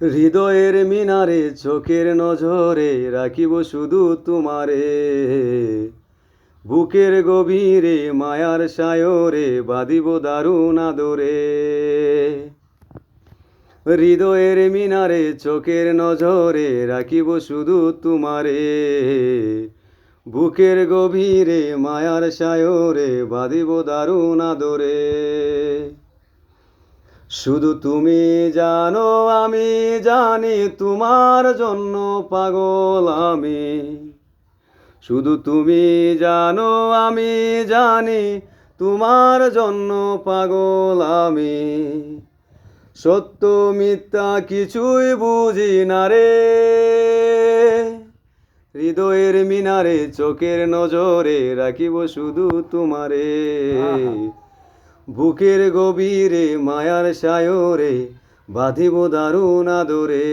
হৃদয়ের মিনারে চোখের নজরে রাখিব শুধু তোমারে, বুকের গভীরে মায়ার সায়রে বাঁধিব দারুণ আদরে। হৃদয়ের মিনারে চোখের নজরে রাখিব শুধু তোমারে, বুকের গভীরে মায়ার সায়রে বাঁধিব দারুণ আদরে। শুধু তুমি জানো আমি জানি তোমার জন্য পাগল আমি, শুধু তুমি জানো আমি জানি তোমার জন্য পাগল আমি। সত্য মিথ্যা কিছুই বুঝি না রে, হৃদয়ের মিনারে চোখের নজরে রাখিব শুধু তোমারে, বুকের গভীরে মায়ার সায়রে বাঁধিব দারুণ আদরে।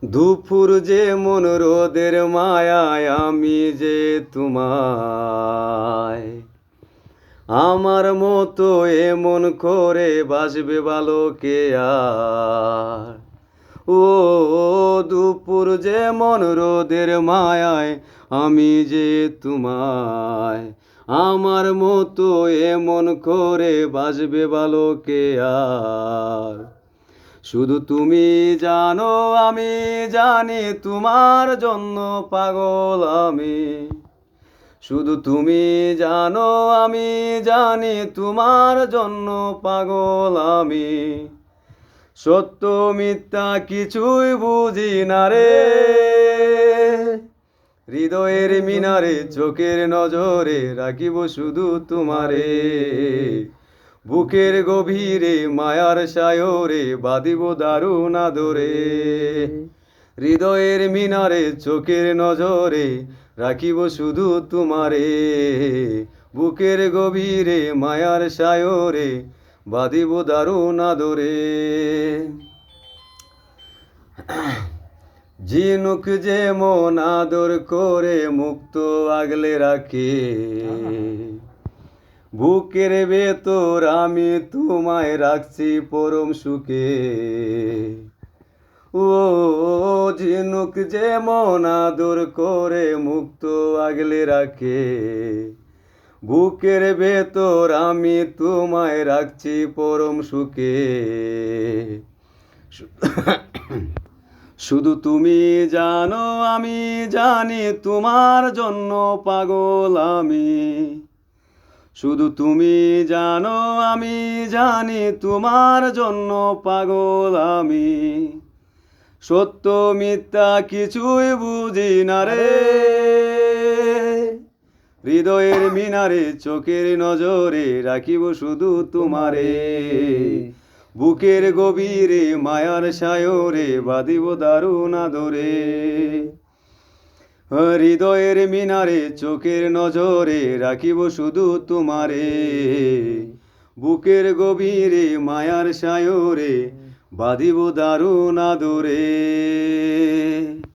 দুপুর যে মন রোদের মায়ায় আমি যে তোমায়, আমার মতো এমন করে বাসবে ভালো কে আর। ও দুপুর যে মন রোদের মায়ায় আমি যে তোমায়, আমার মতো এমন করে বাসবে ভালো কে আর। শুধু তুমি জানো আমি জানি তোমার জন্য পাগল আমি, শুধু তুমি জানো আমি জানি তোমার জন্য পাগল আমি। সত্য মিথ্যা কিছুই বুঝি না রে, হৃদয়ের মিনারে চোখের নজরে রাখিব শুধু তোমারে, বুকের গভীরে মায়ার সায়রে বাঁধিব দারুণ আদরে। হৃদয়ের মিনারে চোখের নজরে রাখিব শুধু তোমারে, বুকের গভীরে মায়ার সায়রে বাঁধিব দারুণ আদরে। ঝিনুক যেমন আদর করে মুক্ত আগলে রাখে, বুকের ভেতর আমি তোমায় রাখছি পরম সুখে। ও ঝিনুক যেমন আদর করে মুক্ত আগলে রাখে, বুকের ভেতর আমি তোমায় রাখছি পরম সুখে। শুধু তুমি জানো আমি জানি তোমার জন্য পাগল আমি, শুধু তুমি জানো আমি জানি তোমার জন্য পাগল আমি। সত্য মিথ্যা কিছুই বুঝি না রে, হৃদয়ের মিনারে চোখের নজরে রাখিব শুধু তোমারে, বুকের গভীরে মায়ার সায়রে বাঁধিব দারুণ আদরে। হৃদয়ের মিনারে চোখের নজরে রাখিব শুধু তোমারে, বুকের গভীরে মায়ার সায়রে বাঁধিব দারুণ আদরে।